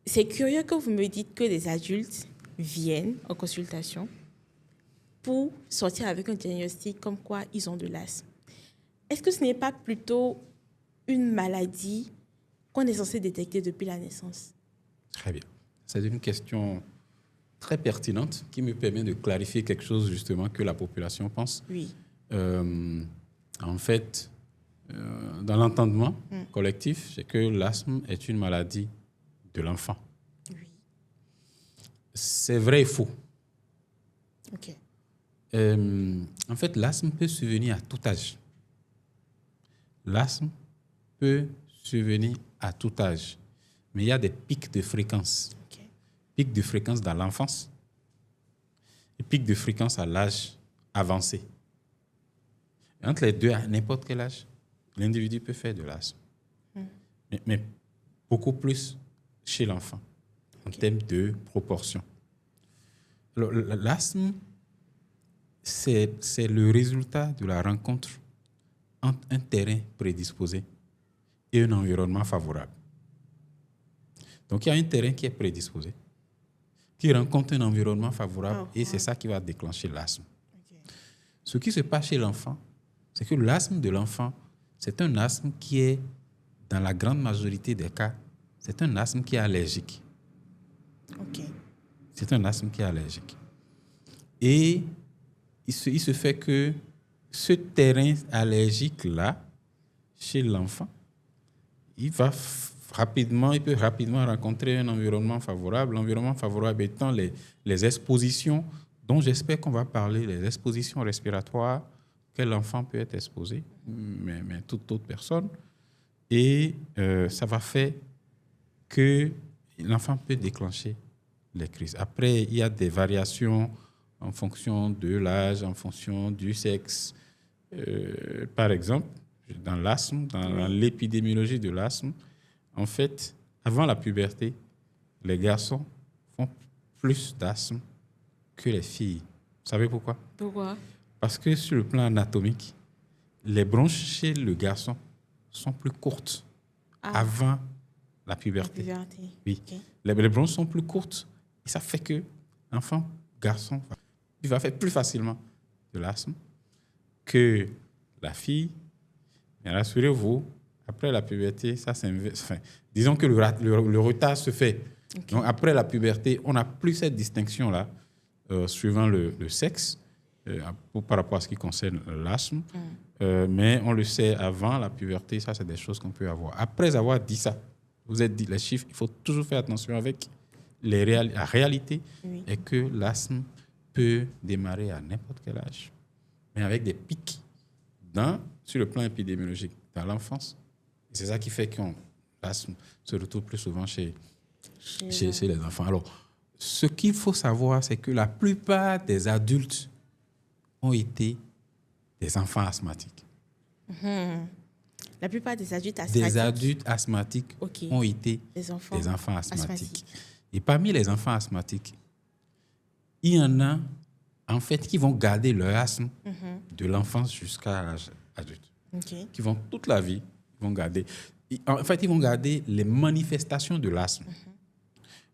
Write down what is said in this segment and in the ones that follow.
c'est curieux que vous me dites que les adultes viennent en consultation pour sortir avec un diagnostic comme quoi ils ont de l'asthme. Est-ce que ce n'est pas plutôt une maladie qu'on est censé détecter depuis la naissance? Très bien. C'est une question très pertinente qui me permet de clarifier quelque chose justement que la population pense. Oui. En fait, dans l'entendement collectif, c'est que l'asthme est une maladie de l'enfant. Oui. C'est vrai et faux. OK. En fait, l'asthme peut survenir à tout âge. L'asthme peut survenir à tout âge. Mais il y a des pics de fréquence. OK. Pics de fréquence dans l'enfance et pics de fréquence à l'âge avancé. Et entre les deux, à n'importe quel âge, l'individu peut faire de l'asthme. Mais beaucoup plus chez l'enfant, en termes de proportion. Alors, l'asthme, c'est le résultat de la rencontre entre un terrain prédisposé et un environnement favorable. Donc, il y a un terrain qui est prédisposé, qui rencontre un environnement favorable, et c'est ça qui va déclencher l'asthme. OK. Ce qui se passe chez l'enfant, c'est que l'asthme de l'enfant, c'est un asthme qui est, dans la grande majorité des cas, c'est un asthme qui est allergique. OK. C'est un asthme qui est allergique. Et il se fait que ce terrain allergique-là, chez l'enfant, il peut rapidement rencontrer un environnement favorable. L'environnement favorable étant les expositions dont j'espère qu'on va parler, les expositions respiratoires que l'enfant peut être exposé, mais toute autre personne. Et ça va faire que l'enfant peut déclencher les crises. Après, il y a des variations en fonction de l'âge, en fonction du sexe. Par exemple, dans l'asthme, dans l'épidémiologie de l'asthme, en fait, avant la puberté, les garçons font plus d'asthme que les filles. Vous savez pourquoi? Pourquoi? Parce que sur le plan anatomique, les bronches chez le garçon sont plus courtes avant la puberté. Oui. Okay. Les bronches sont plus courtes et ça fait que l'enfant, garçon, il va faire plus facilement de l'asthme que la fille. Mais rassurez-vous, après la puberté, ça s'inverse. Enfin, disons que le retard se fait. Okay. Donc après la puberté, on n'a plus cette distinction-là suivant le sexe par rapport à ce qui concerne l'asthme. Mais on le sait, avant la puberté, ça c'est des choses qu'on peut avoir. Après avoir dit ça, vous êtes dit les chiffres, il faut toujours faire attention avec la réalité est que l'asthme peut démarrer à n'importe quel âge, mais avec des pics sur le plan épidémiologique dans l'enfance. Et c'est ça qui fait que l'asthme se retrouve plus souvent chez les enfants. Alors, ce qu'il faut savoir, c'est que la plupart des adultes ont été des enfants asthmatiques. La plupart des adultes asthmatiques. Des adultes asthmatiques ont été des enfants asthmatiques. Et parmi les enfants asthmatiques, il y en a, en fait, qui vont garder leur asthme de l'enfance jusqu'à l'âge adulte. Okay. Qui vont toute la vie, vont garder. En fait, ils vont garder les manifestations de l'asthme.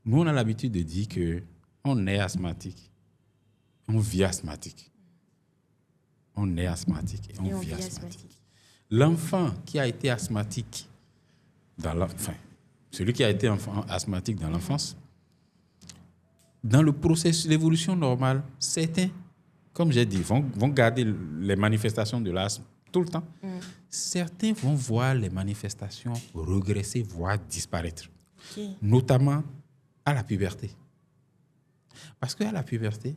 Nous, on a l'habitude de dire qu'on est asthmatique, on vit asthmatique. On est asthmatique et on vit asthmatique. L'enfant qui a été asthmatique, celui qui a été asthmatique dans l'enfance, dans le processus d'évolution normale, certains, comme j'ai dit, vont garder les manifestations de l'asthme tout le temps. Certains vont voir les manifestations regresser, voire disparaître, notamment à la puberté. Parce qu'à la puberté,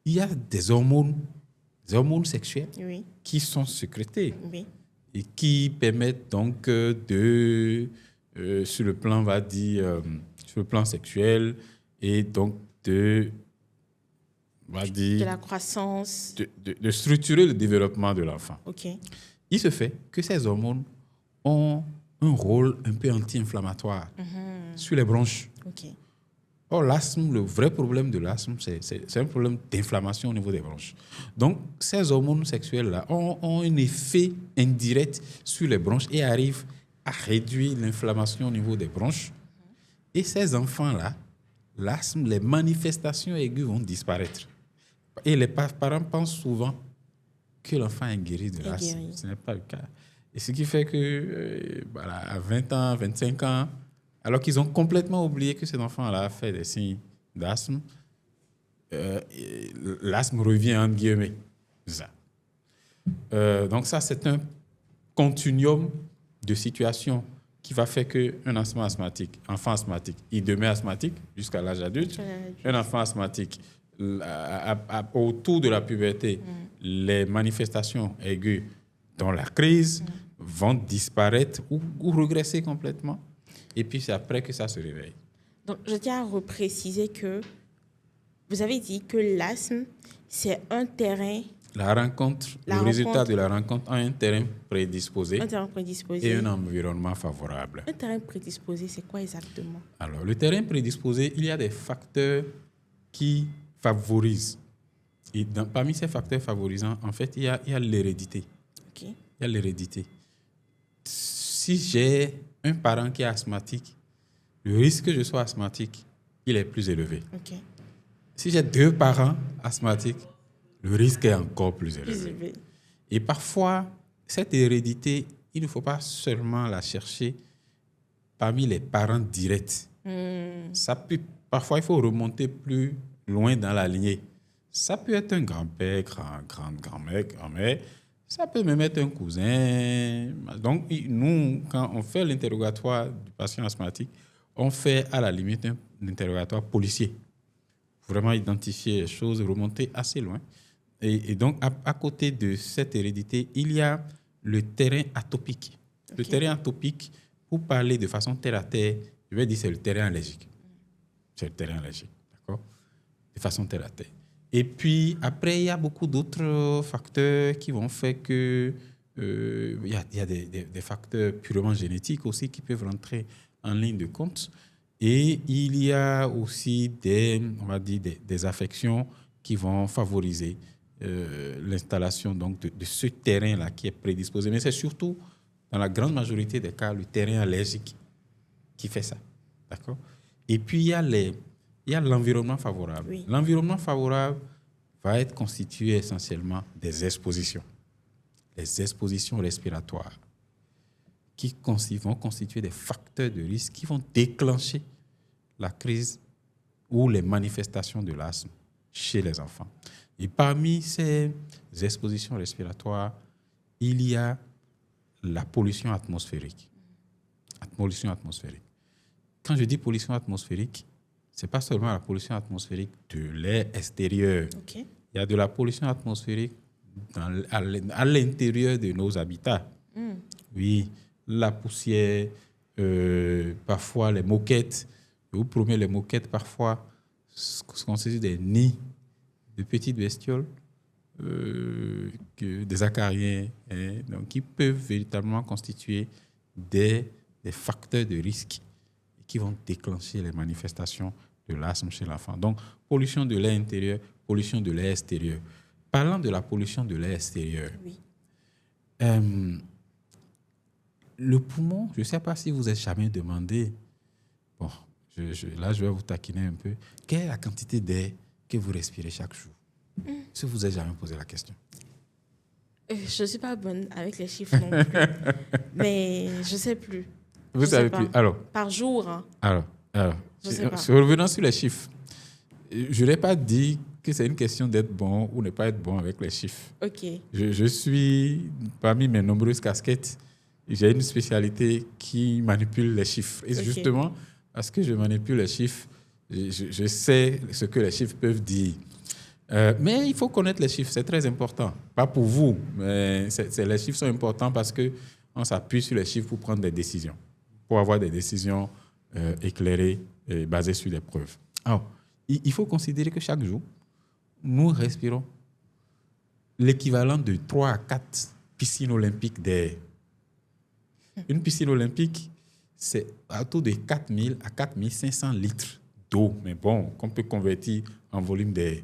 il y a des hormones sexuelles qui sont sécrétées et qui permettent donc sur le plan, on va dire, sur le plan sexuel et donc de la croissance, de structurer le développement de l'enfant. Okay. Il se fait que ces hormones ont un rôle un peu anti-inflammatoire sur les bronches. Okay. Or, l'asthme, le vrai problème de l'asthme, c'est un problème d'inflammation au niveau des bronches. Donc, ces hormones sexuelles-là ont un effet indirect sur les bronches et arrivent à réduire l'inflammation au niveau des bronches Et ces enfants-là, l'asthme, les manifestations aiguës vont disparaître. Et les parents pensent souvent que l'enfant est guéri de l'asthme. guéri. Ce n'est pas le cas. Et ce qui fait que, voilà, à 20 ans, 25 ans, alors qu'ils ont complètement oublié que cet enfant-là a fait des signes d'asthme, l'asthme revient entre guillemets. Ça. Donc ça, c'est un continuum de situations qui va faire qu'un enfant asthmatique, il demeure asthmatique jusqu'à l'âge adulte. Un enfant asthmatique, autour de la puberté, les manifestations aiguës, dont la crise, vont disparaître ou regresser complètement. Et puis c'est après que ça se réveille. Donc, je tiens à repréciser que vous avez dit que l'asthme, c'est un terrain... Le résultat de la rencontre a un terrain prédisposé, Un terrain prédisposé. et un environnement favorable. Un terrain prédisposé, c'est quoi exactement? Alors, le terrain prédisposé, il y a des facteurs qui favorisent. Et parmi ces facteurs favorisants, en fait, il y a l'hérédité. Ok. Il y a l'hérédité. Si j'ai un parent qui est asthmatique, le risque que je sois asthmatique, il est plus élevé. Ok. Si j'ai 2 parents asthmatiques, le risque est encore plus élevé. Plus élevé. Et parfois, cette hérédité, il ne faut pas seulement la chercher parmi les parents directs. Parfois, il faut remonter plus loin dans la lignée. Ça peut être un grand-père, grand-mère, grand-mère. Ça peut même être un cousin. Donc, nous, quand on fait l'interrogatoire du patient asthmatique, on fait à la limite un interrogatoire policier. Vraiment identifier les choses, remonter assez loin. Et donc, à côté de cette hérédité, il y a le terrain atopique. Okay. Le terrain atopique, pour parler de façon terre à terre, je vais dire c'est le terrain allergique. C'est le terrain allergique, d'accord? De façon terre à terre. Et puis, après, il y a beaucoup d'autres facteurs qui vont faire que... il y a des facteurs purement génétiques aussi qui peuvent rentrer en ligne de compte. Et il y a aussi on va dire des affections qui vont favoriser l'installation donc, de ce terrain-là qui est prédisposé. Mais c'est surtout, dans la grande majorité des cas, le terrain allergique qui fait ça. D'accord? Et puis, il y a l'environnement favorable. Oui. L'environnement favorable va être constitué essentiellement des expositions. Les expositions respiratoires qui vont constituer des facteurs de risque qui vont déclencher la crise ou les manifestations de l'asthme chez les enfants. Et parmi ces expositions respiratoires, il y a la pollution atmosphérique. Pollution atmosphérique. Quand je dis pollution atmosphérique, ce n'est pas seulement la pollution atmosphérique de l'air extérieur. Okay. Il y a de la pollution atmosphérique à l'intérieur de nos habitats. Oui, la poussière, parfois les moquettes. Je vous promets, les moquettes, parfois, constituent des nids de petites bestioles, des acariens, donc, qui peuvent véritablement constituer des facteurs de risque qui vont déclencher les manifestations de l'asthme chez l'enfant. Donc, pollution de l'air intérieur, pollution de l'air extérieur. Parlant de la pollution de l'air extérieur, oui. Le poumon, je ne sais pas si vous êtes jamais demandé, bon, là je vais vous taquiner un peu, quelle est la quantité d'air que vous respirez chaque jour? Si vous n'avez jamais posé la question. Je ne suis pas bonne avec les chiffres non plus, mais je ne sais plus. Vous ne savez plus? Alors, par jour. Hein. Alors, revenons sur les chiffres. Je n'ai pas dit que c'est une question d'être bon ou ne pas être bon avec les chiffres. Ok. Je suis, parmi mes nombreuses casquettes, j'ai une spécialité qui manipule les chiffres. Et justement, parce que je manipule les chiffres, je sais ce que les chiffres peuvent dire. Mais il faut connaître les chiffres, c'est très important. Pas pour vous, mais les chiffres sont importants parce qu'on s'appuie sur les chiffres pour prendre des décisions, pour avoir des décisions éclairées et basées sur des preuves. Alors, il faut considérer que chaque jour, nous respirons l'équivalent de 3 à 4 piscines olympiques d'air. Une piscine olympique, c'est autour de 4 000 à 4 500 litres d'eau, mais bon, qu'on peut convertir en volume d'air.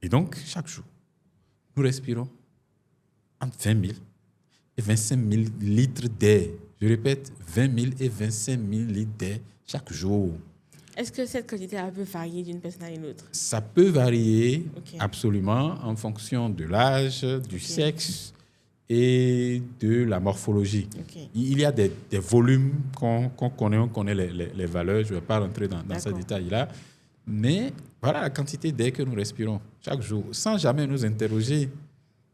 Et donc, chaque jour, nous respirons entre 20 000 et 25 000 litres d'air. Je répète, 20 000 et 25 000 litres d'air chaque jour. Est-ce que cette quantité peut varier d'une personne à une autre? Ça peut varier Ok. absolument en fonction de l'âge, du Ok. sexe et de la morphologie. Ok. Il y a des volumes qu'on connaît, on connaît les valeurs. Je ne vais pas rentrer dans ces D'accord. détails-là. Mais voilà la quantité d'air que nous respirons chaque jour, sans jamais nous interroger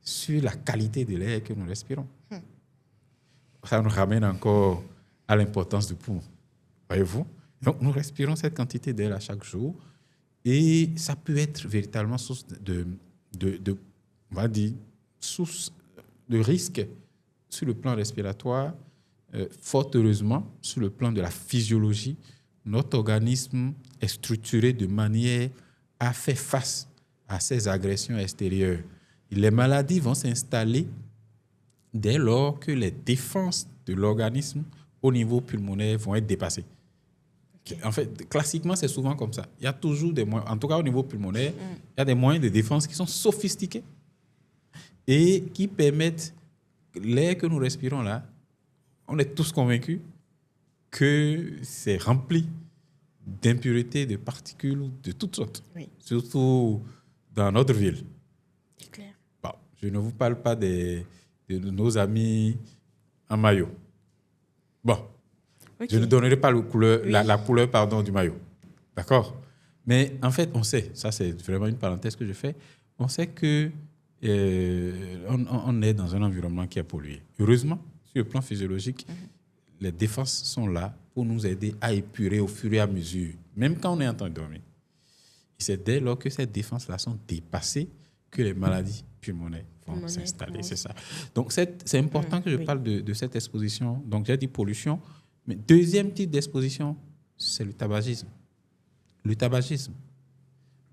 sur la qualité de l'air que nous respirons. Ça nous ramène encore à l'importance du poumon. Voyez-vous? Donc, nous respirons cette quantité d'air à chaque jour et ça peut être véritablement source on va dire, source de risque sur le plan respiratoire. Fort heureusement, sur le plan de la physiologie, notre organisme est structuré de manière à faire face à ces agressions extérieures. Et les maladies vont s'installer dès lors que les défenses de l'organisme au niveau pulmonaire vont être dépassées. Ok. En fait, classiquement, c'est souvent comme ça. Il y a toujours des moyens, en tout cas au niveau pulmonaire, il y a des moyens de défense qui sont sophistiqués et qui permettent l'air que nous respirons là. On est tous convaincus que c'est rempli d'impuretés, de particules de toutes sortes, Oui, surtout dans notre ville. c'est clair. Bon, je ne vous parle pas de nos amis en maillot. Bon, Ok. je ne donnerai pas la couleur Oui. du maillot. D'accord? Mais en fait, on sait, ça c'est vraiment une parenthèse que je fais, on sait que on est dans un environnement qui est pollué. Heureusement, sur le plan physiologique, les défenses sont là pour nous aider à épurer au fur et à mesure, même quand on est en train de dormir. Et c'est dès lors que ces défenses-là sont dépassées que les maladies pulmonaires vont s'installer. C'est ça. Donc, c'est important que je Oui. parle de cette exposition. Donc, j'ai dit pollution. Mais deuxième type d'exposition, c'est le tabagisme. Le tabagisme.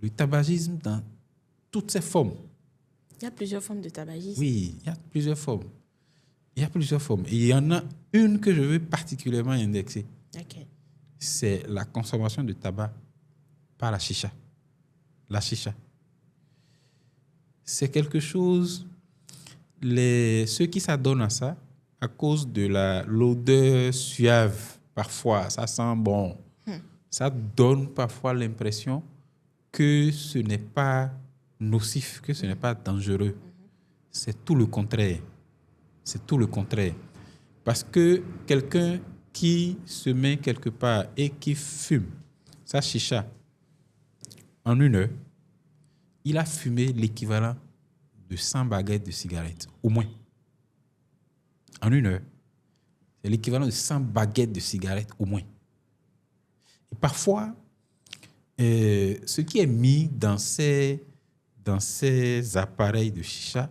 Le tabagisme dans toutes ses formes. Il y a plusieurs formes de tabagisme. Oui, il y a plusieurs formes. Il y a plusieurs formes. Et il y en a une que je veux particulièrement indexer. Ok. C'est la consommation de tabac par la chicha. La chicha. C'est quelque chose, ceux qui s'adonnent à ça, à cause de l'odeur suave, parfois, ça sent bon. Ça donne parfois l'impression que ce n'est pas nocif, que ce n'est pas dangereux. C'est tout le contraire. C'est tout le contraire. Parce que quelqu'un qui se met quelque part et qui fume sa chicha en 1 heure, il a fumé l'équivalent de 100 baguettes de cigarettes, au moins. En 1 heure, c'est l'équivalent de 100 baguettes de cigarettes, au moins. Et parfois, ce qui est mis dans ces appareils de chicha,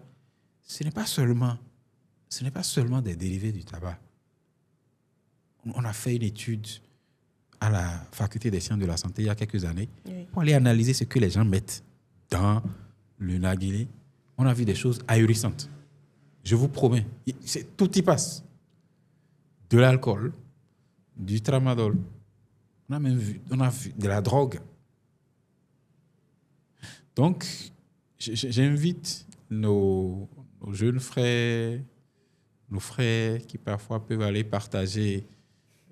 ce n'est pas seulement des dérivés du tabac. On a fait une étude à la faculté des sciences de la santé il y a quelques années pour aller analyser ce que les gens mettent dans le narguilé. On a vu des choses ahurissantes. Je vous promets, tout y passe. De l'alcool, du tramadol, on a vu de la drogue. Donc, j'invite nos jeunes frères, nos frères qui parfois peuvent aller partager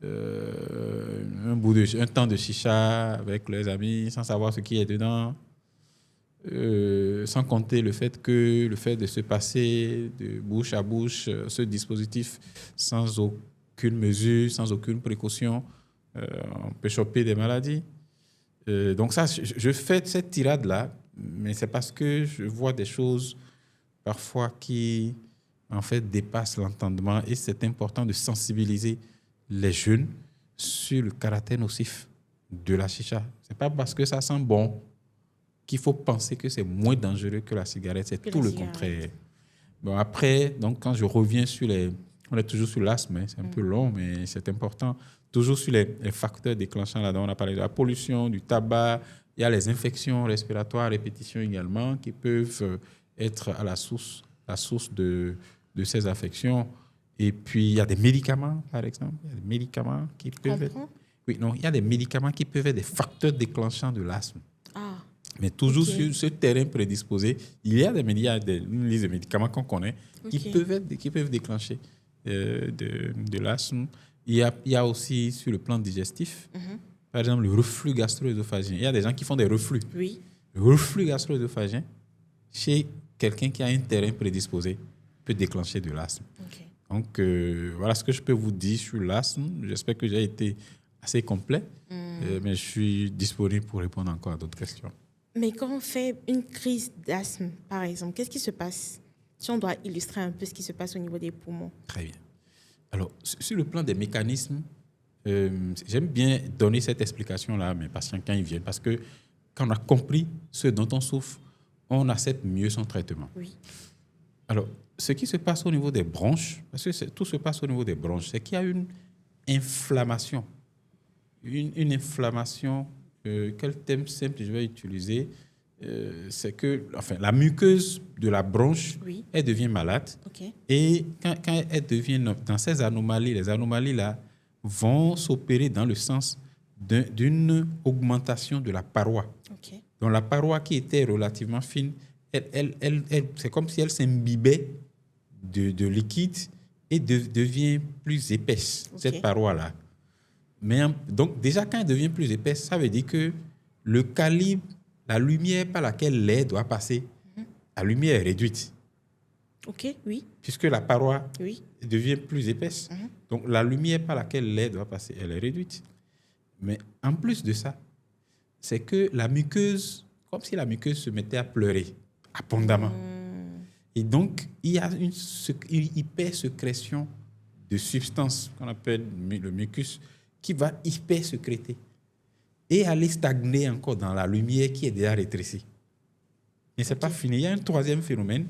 un temps de chicha avec leurs amis sans savoir ce qui est dedans, sans compter le fait de se passer de bouche à bouche ce dispositif sans aucune mesure, sans aucune précaution, on peut choper des maladies. Donc ça, je fais cette tirade-là, mais c'est parce que je vois des choses parfois qui, en fait, dépassent l'entendement et c'est important de sensibiliser les jeunes sur le caractère nocif de la chicha. C'est pas parce que ça sent bon qu'il faut penser que c'est moins dangereux que la cigarette. C'est tout le contraire. Bon, après, donc, quand je reviens sur on est toujours sur l'asthme, hein, c'est un peu long, mais c'est important. Toujours sur les facteurs déclenchants, là-dedans, on a parlé de la pollution, du tabac, il y a les infections respiratoires à répétition également qui peuvent être à la source de ces affections. Et puis, il y a des médicaments, par exemple. Il y a des médicaments qui peuvent être... Oui, non, il y a des médicaments qui peuvent être des facteurs déclenchants de l'asthme. Ah. Mais toujours sur ce terrain prédisposé, il y a une liste de médicaments qu'on connaît qui peuvent déclencher de l'asthme. Il y a aussi sur le plan digestif, par exemple, le reflux gastro-œsophagien. Il y a des gens qui font des reflux. Oui. Le reflux gastro-œsophagien, chez quelqu'un qui a un terrain prédisposé, peut déclencher de l'asthme. Ok. Donc, voilà ce que je peux vous dire sur l'asthme. J'espère que j'ai été assez complet, mais je suis disponible pour répondre encore à d'autres questions. Mais quand on fait une crise d'asthme, par exemple, qu'est-ce qui se passe? Si on doit illustrer un peu ce qui se passe au niveau des poumons. Très bien. Alors, sur le plan des mécanismes, j'aime bien donner cette explication-là à mes patients quand ils viennent, parce que quand on a compris ce dont on souffre, on accepte mieux son traitement. Oui. Alors, ce qui se passe au niveau des bronches, parce que tout se passe au niveau des bronches, c'est qu'il y a une inflammation. Une inflammation, quel terme simple je vais utiliser? C'est que la muqueuse de la bronche, Oui. elle devient malade. Ok. Et quand elle devient dans ces anomalies, les anomalies-là vont s'opérer dans le sens d'une augmentation de la paroi. Ok. Donc la paroi qui était relativement fine, c'est comme si elle s'imbibait de liquide et devient plus épaisse, Ok. cette paroi-là. Mais donc déjà quand elle devient plus épaisse, ça veut dire que le calibre, la lumière par laquelle l'air doit passer, la lumière est réduite. Ok, oui. Puisque la paroi Oui. devient plus épaisse. Donc la lumière par laquelle l'air doit passer, elle est réduite. Mais en plus de ça, c'est que la muqueuse, comme si la muqueuse se mettait à pleurer abondamment. Et donc, il y a une hypersécrétion de substances qu'on appelle le mucus qui va hypersécréter et aller stagner encore dans la lumière qui est déjà rétrécie. Mais ce n'est pas fini. Il y a un troisième phénomène,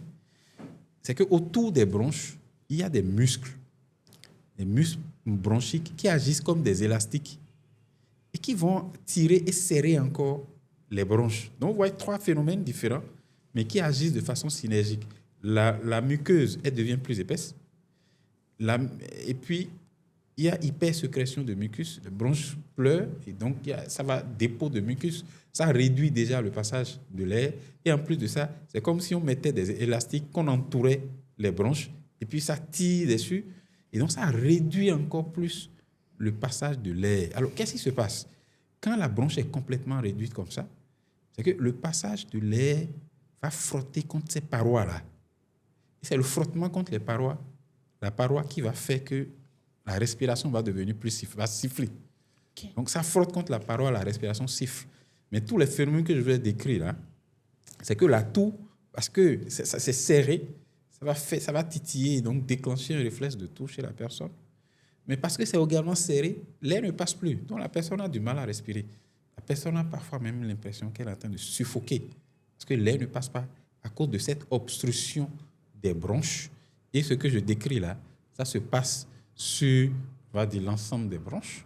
c'est qu'autour des bronches, il y a des muscles bronchiques qui agissent comme des élastiques et qui vont tirer et serrer encore les bronches. Donc, vous voyez trois phénomènes différents, mais qui agissent de façon synergique. La muqueuse, elle devient plus épaisse. Et puis, il y a hypersécrétion de mucus. Les bronches pleurent, et donc ça va dépôt de mucus. Ça réduit déjà le passage de l'air. Et en plus de ça, c'est comme si on mettait des élastiques qu'on entourait les bronches, et puis ça tire dessus. Et donc, ça réduit encore plus le passage de l'air. Alors, qu'est-ce qui se passe? Quand la bronche est complètement réduite comme ça, c'est que le passage de l'air va frotter contre ces parois-là. Et c'est le frottement contre les parois, la paroi qui va faire que la respiration va devenir plus va siffler. Okay. Donc, ça frotte contre la paroi, la respiration siffle. Mais tous les phénomènes que je vais décrire là, c'est que la toux, parce que c'est serré, ça va titiller, donc déclencher un réflexe de toux chez la personne. Mais parce que c'est également serré, l'air ne passe plus. Donc, la personne a du mal à respirer. La personne a parfois même l'impression qu'elle est en train de suffoquer parce que l'air ne passe pas à cause de cette obstruction des bronches. Et ce que je décris là, ça se passe sur, on va dire, l'ensemble des bronches.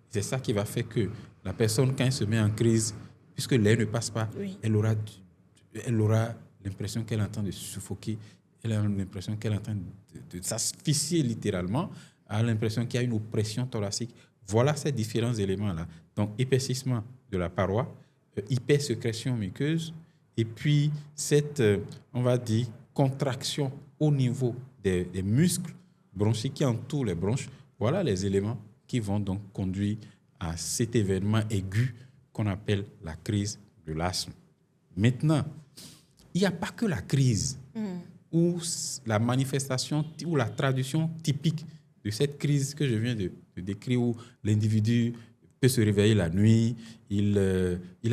C'est ça qui va faire que la personne, quand elle se met en crise, puisque l'air ne passe pas, oui, elle aura l'impression qu'elle est en train de suffoquer. Elle a l'impression qu'elle est en train de s'asphyxier littéralement. Elle a l'impression qu'il y a une oppression thoracique. Voilà ces différents éléments-là. Donc, épaississement de la paroi, hypersécrétion muqueuse, et puis cette, on va dire, contraction au niveau des muscles bronchiques qui entourent les bronches. Voilà les éléments qui vont donc conduire à cet événement aigu qu'on appelle la crise de l'asthme. Maintenant, il n'y a pas que la crise ou la manifestation ou la traduction typique de cette crise que je viens de décrire, où l'individu peut se réveiller la nuit, il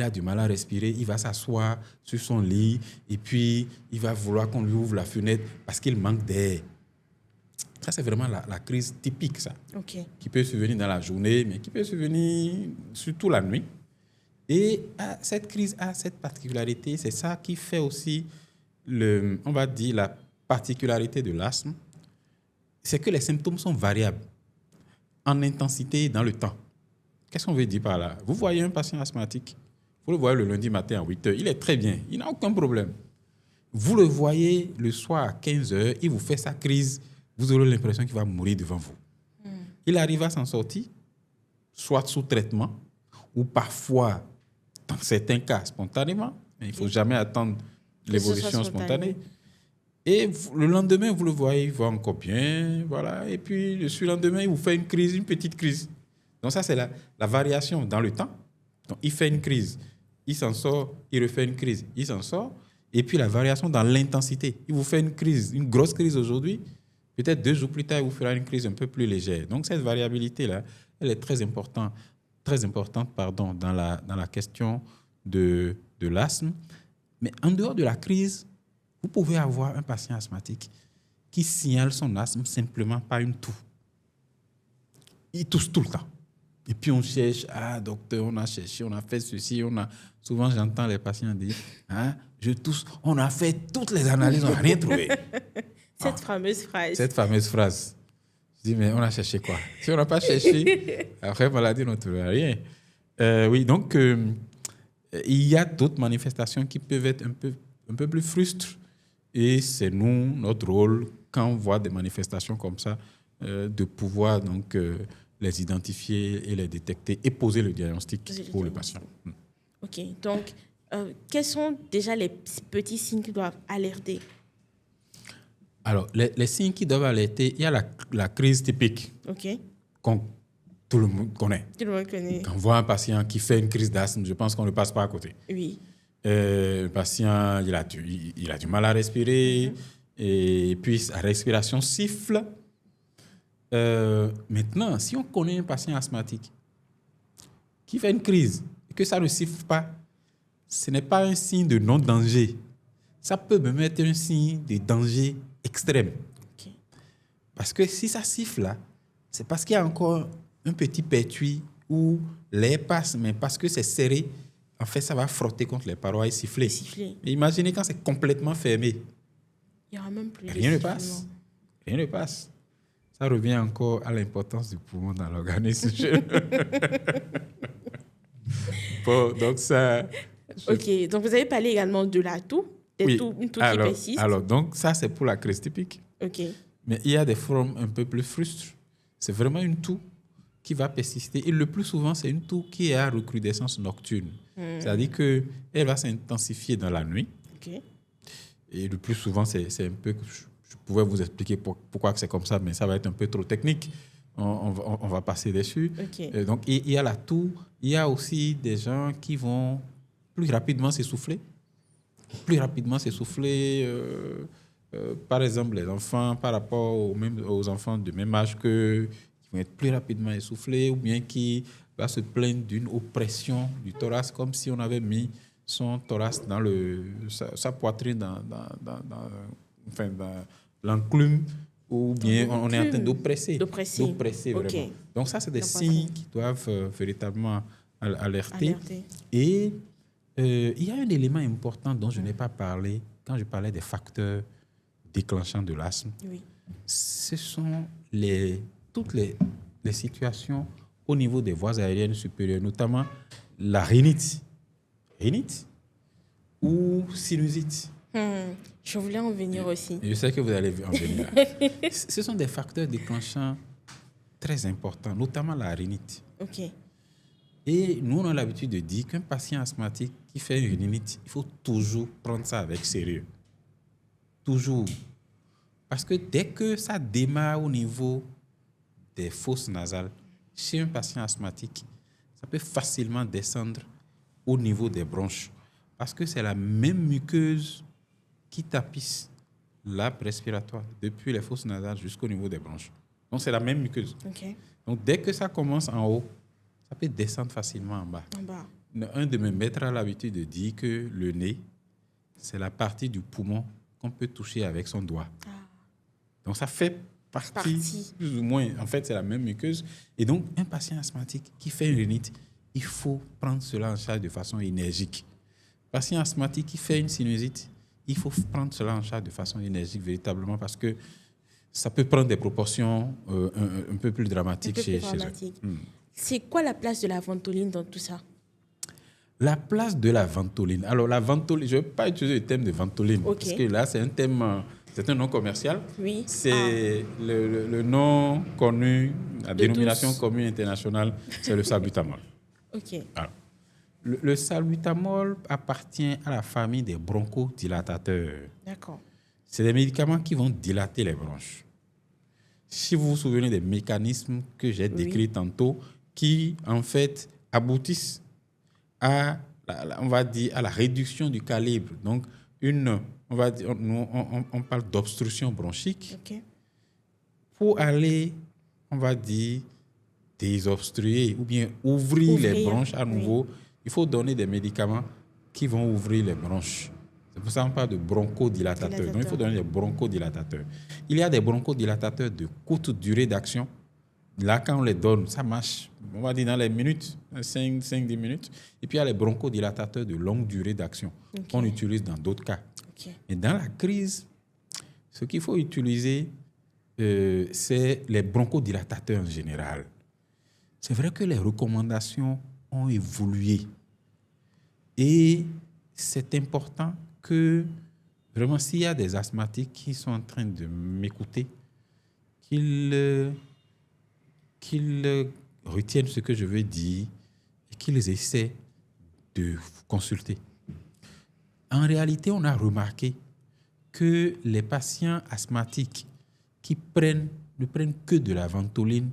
a du mal à respirer, il va s'asseoir sur son lit et puis il va vouloir qu'on lui ouvre la fenêtre parce qu'il manque d'air. Ça, c'est vraiment la crise typique, ça, qui peut survenir dans la journée, mais qui peut survenir surtout la nuit. Et cette crise a cette particularité, c'est ça qui fait aussi, on va dire, la particularité de l'asthme, c'est que les symptômes sont variables en intensité et dans le temps. Qu'est-ce qu'on veut dire par là? Vous voyez un patient asthmatique, vous le voyez le lundi matin à 8 h, il est très bien, il n'a aucun problème. Vous le voyez le soir à 15 h, il vous fait sa crise, vous aurez l'impression qu'il va mourir devant vous. Il arrive à s'en sortir, soit sous traitement, ou parfois, dans certains cas, spontanément, mais il ne faut jamais attendre l'évolution spontanée. Et le lendemain, vous le voyez, il va encore bien, voilà. Et puis, le surlendemain, il vous fait une crise, une petite crise. Donc ça, c'est la variation dans le temps. Donc, il fait une crise, il s'en sort, il refait une crise, il s'en sort. Et puis, la variation dans l'intensité. Il vous fait une crise, une grosse crise aujourd'hui. Peut-être 2 jours plus tard, il vous fera une crise un peu plus légère. Donc, cette variabilité-là, elle est très importante dans la question de l'asthme. Mais en dehors de la crise, vous pouvez avoir un patient asthmatique qui signale son asthme simplement par une toux. Il tousse tout le temps. Et puis on cherche, docteur, on a cherché, on a fait ceci, Souvent j'entends les patients dire, je tousse, on a fait toutes les analyses, on n'a rien trouvé. Cette fameuse phrase. Je dis, mais on a cherché quoi? Si on n'a pas cherché, après maladie, on ne trouve rien. Oui, donc il y a d'autres manifestations qui peuvent être un peu plus frustrantes. Et c'est notre rôle, quand on voit des manifestations comme ça, de pouvoir donc les identifier et les détecter et poser le diagnostic pour le patient. OK. Donc, quels sont déjà les petits signes qui doivent alerter? Alors, les signes qui doivent alerter, il y a la crise typique. OK. Tout le monde connaît. Tout le monde connaît. Quand on voit un patient qui fait une crise d'asthme, je pense qu'on ne passe pas à côté. Oui. Le patient, il a du mal à respirer, et puis sa respiration siffle. Maintenant, si on connaît un patient asthmatique qui fait une crise et que ça ne siffle pas, ce n'est pas un signe de non-danger. Ça peut même être un signe de danger extrême. Okay. Parce que si ça siffle là, c'est parce qu'il y a encore un petit pertuis où l'air passe, mais parce que c'est serré, en fait, ça va frotter contre les parois et siffler. Et imaginez quand c'est complètement fermé. Il n'y aura même plus Rien ne passe. Rien ne passe. Ça revient encore à l'importance du poumon dans l'organisme. Bon, donc ça... OK. Donc, vous avez parlé également de la toux, une toux qui persiste. Alors, donc ça, c'est pour la crise typique. OK. Mais il y a des formes un peu plus frustrantes. C'est vraiment une toux qui va persister. Et le plus souvent, c'est une toux qui est à recrudescence nocturne. C'est-à-dire qu'elle va s'intensifier dans la nuit. Okay. Et le plus souvent, c'est un peu... Je pourrais vous expliquer pourquoi c'est comme ça, mais ça va être un peu trop technique. On va passer dessus. Okay. Donc, il y a la toux. Il y a aussi des gens qui vont plus rapidement s'essouffler. Par exemple, les enfants, par rapport aux enfants de même âge qui vont être plus rapidement essoufflés, ou bien qui va se plaindre d'une oppression du thorax, comme si on avait mis son thorax dans sa poitrine dans l'enclume, ou bien on est en train d'oppresser vraiment. Okay. Donc ça, c'est des signes qui doivent véritablement alerter. Et il y a un élément important dont je n'ai pas parlé quand je parlais des facteurs déclenchants de l'asthme. Oui. Ce sont toutes les situations au niveau des voies aériennes supérieures, notamment la rhinite ou sinusite. Je voulais en venir aussi. Je sais que vous allez en venir là. Ce sont des facteurs déclenchants très importants, notamment la rhinite. OK. Et nous, on a l'habitude de dire qu'un patient asthmatique qui fait une rhinite, il faut toujours prendre ça avec sérieux. Toujours. Parce que dès que ça démarre au niveau des fosses nasales, chez un patient asthmatique, ça peut facilement descendre au niveau des bronches. Parce que c'est la même muqueuse qui tapisse l'arbre respiratoire depuis les fosses nasales jusqu'au niveau des bronches. Donc, c'est la même muqueuse. Okay. Donc, dès que ça commence en haut, ça peut descendre facilement en bas. Un de mes maîtres a l'habitude de dire que le nez, c'est la partie du poumon qu'on peut toucher avec son doigt. Donc, ça fait partie, plus ou moins, en fait, c'est la même muqueuse. Et donc, un patient asthmatique qui fait une rhinite, il faut prendre cela en charge de façon énergique. Patient asthmatique qui fait une sinusite, il faut prendre cela en charge de façon énergique, véritablement, parce que ça peut prendre des proportions un peu plus dramatiques chez eux. C'est quoi la place de la ventoline dans tout ça? La place de la ventoline. Alors, la ventoline, je ne vais pas utiliser le terme de ventoline, parce que là, c'est un thème, c'est un nom commercial. Oui. C'est le nom connu, la dénomination commune internationale, c'est le salbutamol. OK. Alors, le salbutamol appartient à la famille des bronchodilatateurs. D'accord. c'est des médicaments qui vont dilater les bronches. Si vous vous souvenez des mécanismes que j'ai décrits tantôt, qui en fait aboutissent à, on va dire, à la réduction du calibre. Donc, on va dire, on parle d'obstruction bronchique. OK. Pour aller, on va dire, désobstruer ou bien ouvrir les bronches à nouveau, il faut donner des médicaments qui vont ouvrir les bronches. C'est pour ça qu'on parle de bronchodilatateurs. Donc, il faut donner des bronchodilatateurs. Il y a des bronchodilatateurs de courte durée d'action. Là, quand on les donne, ça marche, on va dire dans les minutes, 5-10 minutes. Et puis, il y a les bronchodilatateurs de longue durée d'action qu'on utilise dans d'autres cas. Et dans la crise, ce qu'il faut utiliser, c'est les bronchodilatateurs en général. C'est vrai que les recommandations ont évolué. Et c'est important que, vraiment, s'il y a des asthmatiques qui sont en train de m'écouter, qu'ils retiennent ce que je veux dire et qu'ils essaient de consulter. En réalité, on a remarqué que les patients asthmatiques qui ne prennent que de la ventoline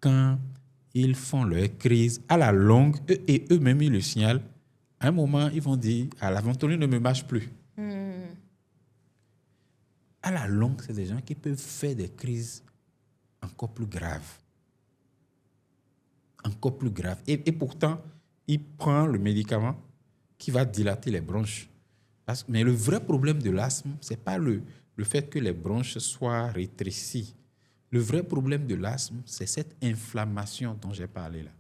quand ils font leur crise, à la longue, et eux-mêmes, ils le signalent, à un moment, ils vont dire « Ah, la ventoline ne me marche plus ». À la longue, c'est des gens qui peuvent faire des crises encore plus graves. Encore plus graves. Et pourtant, il prend le médicament qui va dilater les bronches. Mais le vrai problème de l'asthme, ce n'est pas le fait que les bronches soient rétrécies. Le vrai problème de l'asthme, c'est cette inflammation dont j'ai parlé là.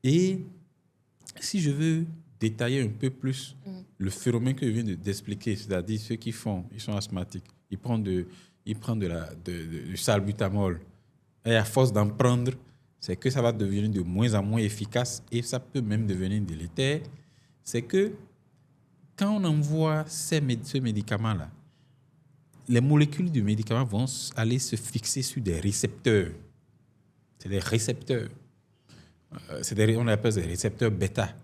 Et si je veux détailler un peu plus le phénomène que je viens d'expliquer, c'est-à-dire ceux qui ils sont asthmatiques, ils prennent du salbutamol, et à force d'en prendre, c'est que ça va devenir de moins en moins efficace et ça peut même devenir délétère. C'est que quand on envoie ce médicament-là, les molécules du médicament vont aller se fixer sur des récepteurs. C'est des récepteurs. On appelle ça des récepteurs bêta.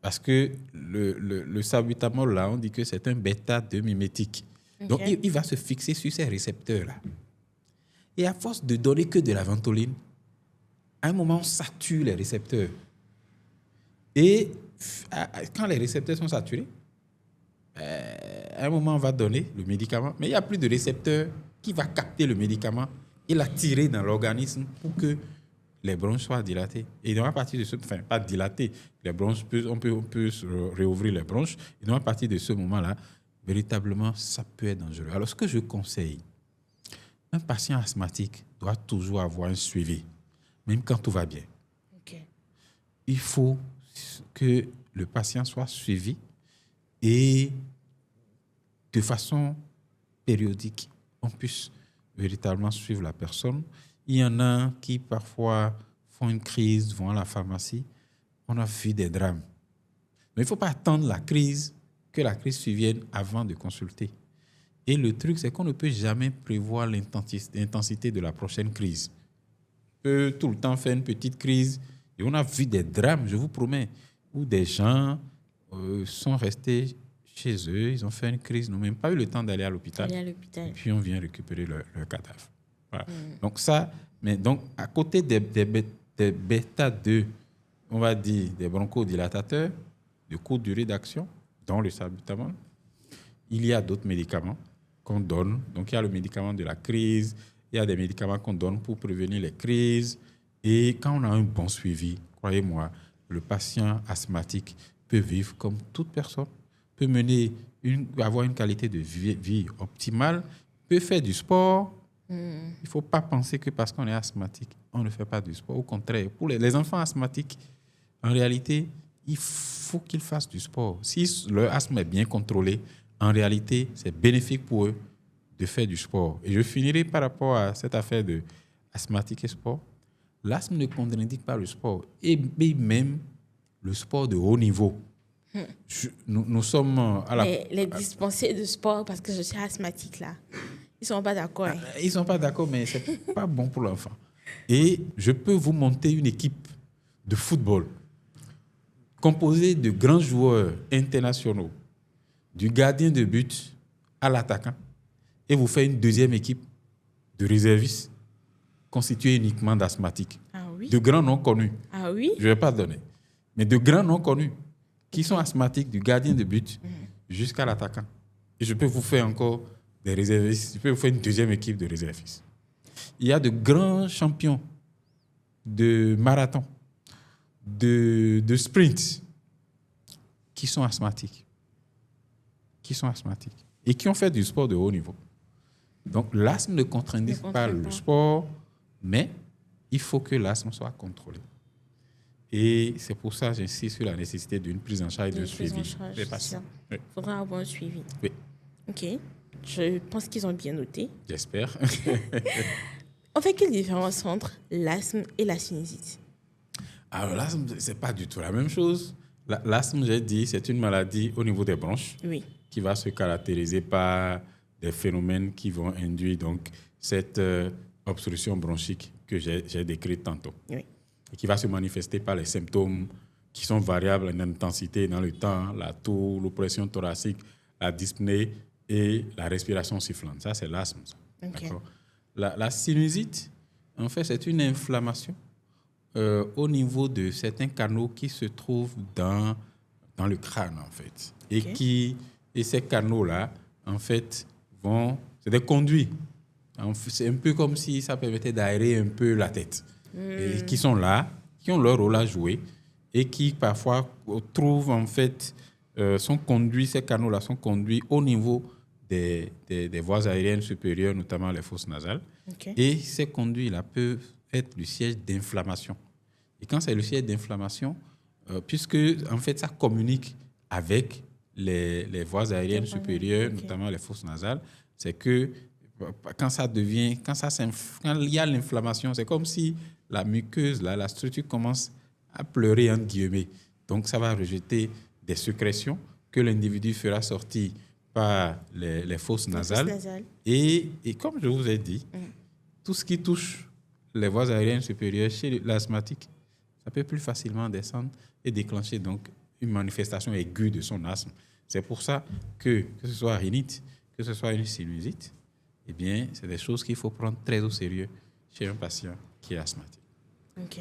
Parce que le salbutamol, là, on dit que c'est un bêta-2 mimétique. Okay. Donc, il va se fixer sur ces récepteurs-là. Et à force de donner que de la ventoline, à un moment, on sature les récepteurs. Et quand les récepteurs sont saturés, à un moment, on va donner le médicament, mais il n'y a plus de récepteur qui va capter le médicament et l'attirer dans l'organisme pour que les bronches soient dilatées. Et donc, à partir de pas dilatées, les bronches, on peut réouvrir les bronches. Et donc, à partir de ce moment-là, véritablement, ça peut être dangereux. Alors, ce que je conseille, un patient asthmatique doit toujours avoir un suivi, même quand tout va bien. Okay. Il faut que le patient soit suivi et de façon périodique, on puisse véritablement suivre la personne. Il y en a qui parfois font une crise, vont à la pharmacie. On a vu des drames. Mais il ne faut pas attendre que la crise survienne avant de consulter. Et le truc, c'est qu'on ne peut jamais prévoir l'intensité de la prochaine crise. On peut tout le temps faire une petite crise. Et on a vu des drames, je vous promets, où des gens sont restés chez eux, ils ont fait une crise, n'ont même pas eu le temps d'aller à l'hôpital. Et puis on vient récupérer leur cadavre. Voilà. Donc ça, mais donc à côté des bêta-2, on va dire des bronchodilatateurs de courte durée d'action, dont le salbutamol, il y a d'autres médicaments qu'on donne. Donc il y a le médicament de la crise, il y a des médicaments qu'on donne pour prévenir les crises. Et quand on a un bon suivi, croyez-moi, le patient asthmatique peut vivre comme toute personne, peut avoir une qualité de vie optimale, peut faire du sport. Il ne faut pas penser que parce qu'on est asthmatique, on ne fait pas du sport. Au contraire, pour les enfants asthmatiques, en réalité, il faut qu'ils fassent du sport. Si leur asthme est bien contrôlé, en réalité, c'est bénéfique pour eux de faire du sport. Et je finirai par rapport à cette affaire de asthmatique et sport. L'asthme ne contre-indique pas le sport, et même le sport de haut niveau. Nous sommes à la... Les dispensés de sport, parce que je suis asthmatique, là, ils ne sont pas d'accord. Hein. Ils ne sont pas d'accord, mais ce n'est pas bon pour l'enfant. Et je peux vous monter une équipe de football composée de grands joueurs internationaux, du gardien de but à l'attaquant. et vous faites une deuxième équipe de réservistes constituée uniquement d'asthmatiques. Ah oui. De grands noms connus. Ah oui. Je ne vais pas donner. Mais de grands noms connus qui sont asthmatiques du gardien de but jusqu'à l'attaquant. Et je peux vous faire encore des réservistes. Je peux vous faire une deuxième équipe de réservistes. Il y a de grands champions de marathon, de sprint qui sont asthmatiques. Et qui ont fait du sport de haut niveau. Donc, l'asthme ne contraint pas le sport, mais il faut que l'asthme soit contrôlé. Et c'est pour ça que j'insiste sur la nécessité d'une prise en charge et d'un suivi des patients. Il faudra avoir un suivi. Oui. OK. Je pense qu'ils ont bien noté. J'espère. En fait, quelle différence entre l'asthme et la sinusite? Alors, l'asthme, ce n'est pas du tout la même chose. L'asthme, j'ai dit, c'est une maladie au niveau des bronches qui va se caractériser par des phénomènes qui vont induire donc, cette obstruction bronchique que j'ai décrite tantôt. Oui. Et qui va se manifester par les symptômes qui sont variables en intensité dans le temps, la toux, l'oppression thoracique, la dyspnée et la respiration sifflante. Ça, c'est l'asthme. Okay. La sinusite, en fait, c'est une inflammation au niveau de certains canaux qui se trouvent dans le crâne, en fait. Et ces canaux-là, en fait, c'est des conduits. C'est un peu comme si ça permettait d'aérer un peu la tête. Et qui sont là, qui ont leur rôle à jouer et qui parfois trouvent en fait, ces canaux-là sont conduits au niveau des voies aériennes supérieures, notamment les fosses nasales. Okay. Et ces conduits-là peuvent être le siège d'inflammation. Et quand c'est le siège d'inflammation, puisque en fait ça communique avec les voies aériennes supérieures, notamment les fosses nasales, c'est que quand il y a l'inflammation, c'est comme si la muqueuse, la structure commence à pleurer, entre guillemets. Donc, ça va rejeter des sécrétions que l'individu fera sortir par les fosses nasales. Et comme je vous ai dit, tout ce qui touche les voies aériennes supérieures chez l'asthmatique, ça peut plus facilement descendre et déclencher donc une manifestation aiguë de son asthme. C'est pour ça que ce soit rhinite, que ce soit une sinusite, eh bien, c'est des choses qu'il faut prendre très au sérieux chez un patient qui est asthmatique. OK.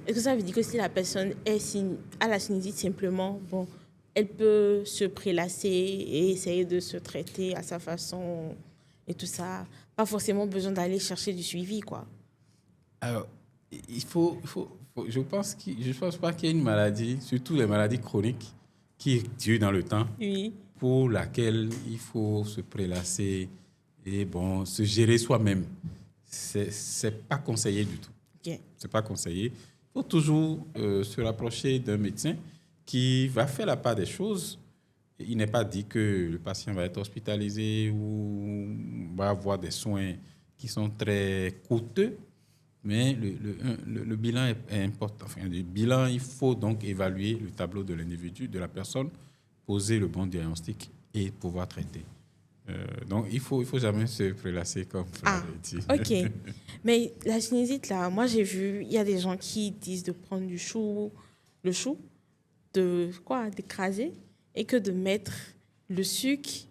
Est-ce que ça veut dire que si la personne a la sinusite simplement, elle peut se prélasser et essayer de se traiter à sa façon et tout ça, pas forcément besoin d'aller chercher du suivi, quoi? Alors, je pense pas qu'il y ait une maladie, surtout les maladies chroniques, qui durent dans le temps, pour laquelle il faut se prélasser et se gérer soi-même. C'est pas conseillé du tout. Okay. C'est pas conseillé. Il faut toujours se rapprocher d'un médecin qui va faire la part des choses. Il n'est pas dit que le patient va être hospitalisé ou va avoir des soins qui sont très coûteux, mais le bilan est important. Enfin, le bilan, il faut donc évaluer le tableau de l'individu, de la personne, poser le bon diagnostic et pouvoir traiter. Donc, il faut jamais se prélasser comme ça. OK. Mais la sinusite, là, moi, j'ai vu, il y a des gens qui disent de prendre le chou, d'écraser, et que de mettre le sucre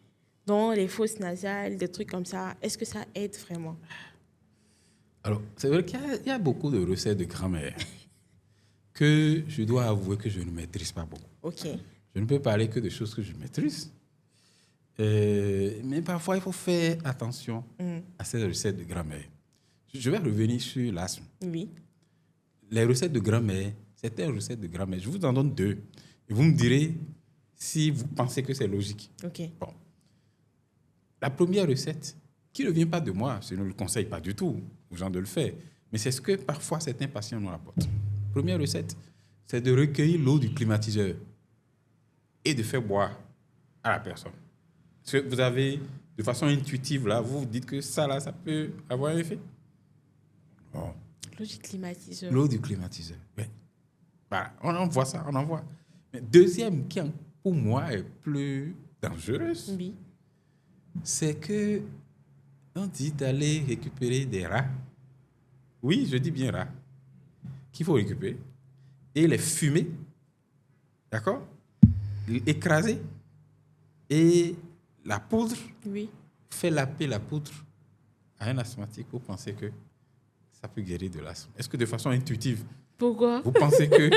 dans les fosses nasales, des trucs comme ça. Est-ce que ça aide vraiment? Alors, c'est vrai qu'il y a beaucoup de recettes de grand-mère que je dois avouer que je ne maîtrise pas beaucoup. OK. Je ne peux parler que de choses que je maîtrise. Mais parfois, il faut faire attention à ces recettes de grand-mère. Je vais revenir sur l'asthme. Oui. Les recettes de grand-mère, c'était une recette de grand-mère. Je vous en donne deux. Et vous me direz si vous pensez que c'est logique. OK. Bon. La première recette, qui ne vient pas de moi, je ne le conseille pas du tout aux gens de le faire, mais c'est ce que parfois certains patients nous rapportent. Première recette, c'est de recueillir l'eau du climatiseur et de faire boire à la personne. Parce que vous avez, de façon intuitive, là, vous dites que ça peut avoir un effet. Bon. L'eau du climatiseur. L'eau du climatiseur, oui. Voilà, on en voit ça, on en voit. Mais deuxième, qui pour moi est plus dangereuse, oui, c'est que on dit d'aller récupérer des rats. Oui, je dis bien rats. Qu'il faut récupérer. Et les fumer. D'accord? Écraser. Et la poudre, fait laper la poudre à un asthmatique, vous pensez que ça peut guérir de l'asthme? Est-ce que de façon intuitive, Pourquoi? vous pensez que...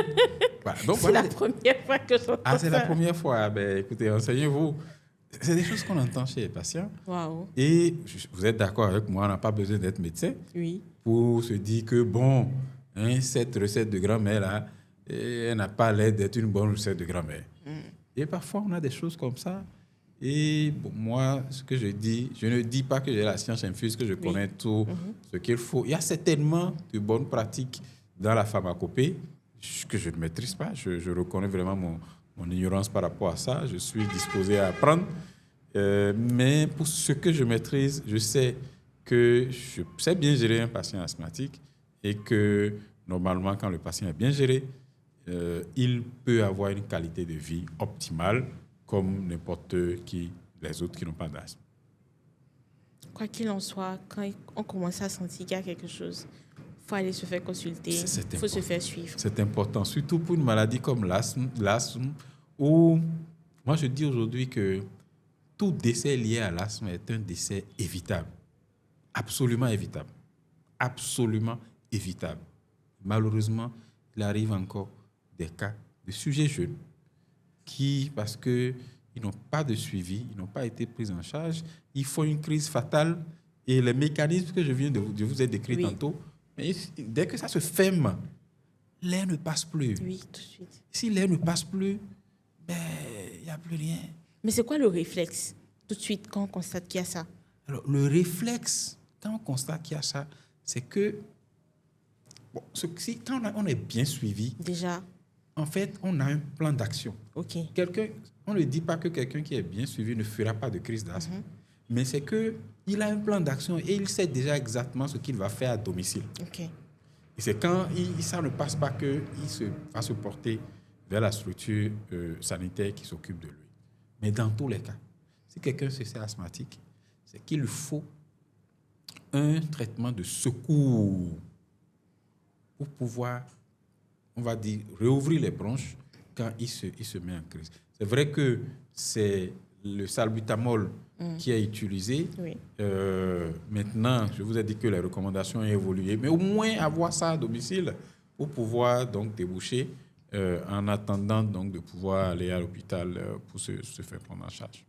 Voilà. Donc, C'est voilà. la première fois que j'entends Ah, ça. c'est la première fois. Ben, écoutez, enseignez-vous. C'est des choses qu'on entend chez les patients. Waouh. Et vous êtes d'accord avec moi, on n'a pas besoin d'être médecin Oui. pour se dire que, bon, hein, cette recette de grand-mère-là, elle n'a pas l'air d'être une bonne recette de grand-mère. Et parfois, on a des choses comme ça. Et bon, moi, ce que je dis, je ne dis pas que j'ai la science infuse, que je connais tout ce qu'il faut. Il y a certainement de bonnes pratiques dans la pharmacopée que je ne maîtrise pas. Je reconnais vraiment mon ignorance par rapport à ça. Je suis disposé à apprendre. Mais pour ce que je maîtrise, je sais que je sais bien gérer un patient asthmatique et que normalement, quand le patient est bien géré, il peut avoir une qualité de vie optimale comme n'importe qui, les autres qui n'ont pas d'asthme. Quoi qu'il en soit, quand on commence à sentir qu'il y a quelque chose, il faut aller se faire consulter, il faut se faire suivre. C'est important, surtout pour une maladie comme l'asthme, où moi je dis aujourd'hui que tout décès lié à l'asthme est un décès évitable. Absolument évitable. Absolument évitable. Malheureusement, il arrive encore des cas de sujets jeunes qui, parce qu'ils n'ont pas de suivi, ils n'ont pas été pris en charge, ils font une crise fatale et les mécanismes que je viens de vous ai décrits tantôt, mais dès que ça se ferme, l'air ne passe plus. Oui, tout de suite. Si l'air ne passe plus, ben, il n'y a plus rien. Mais c'est quoi le réflexe tout de suite quand on constate qu'il y a ça? Alors, le réflexe, quand on constate qu'il y a ça, c'est que bon, quand on est bien suivi, déjà, en fait, on a un plan d'action. ok. On ne dit pas que quelqu'un qui est bien suivi ne fera pas de crise d'asthme, mais c'est qu'il a un plan d'action et il sait déjà exactement ce qu'il va faire à domicile. Ok. Et c'est quand ça ne passe pas qu'il va se porter vers la structure sanitaire qui s'occupe de lui. Mais dans tous les cas, si quelqu'un se sait asthmatique, c'est qu'il lui faut un traitement de secours pour pouvoir, on va dire, réouvrir les bronches quand il se met en crise. C'est vrai que c'est le salbutamol qui est utilisé. Oui. Maintenant, je vous ai dit que les recommandations ont évolué, mais au moins avoir ça à domicile pour pouvoir donc déboucher en attendant donc de pouvoir aller à l'hôpital pour se faire prendre en charge.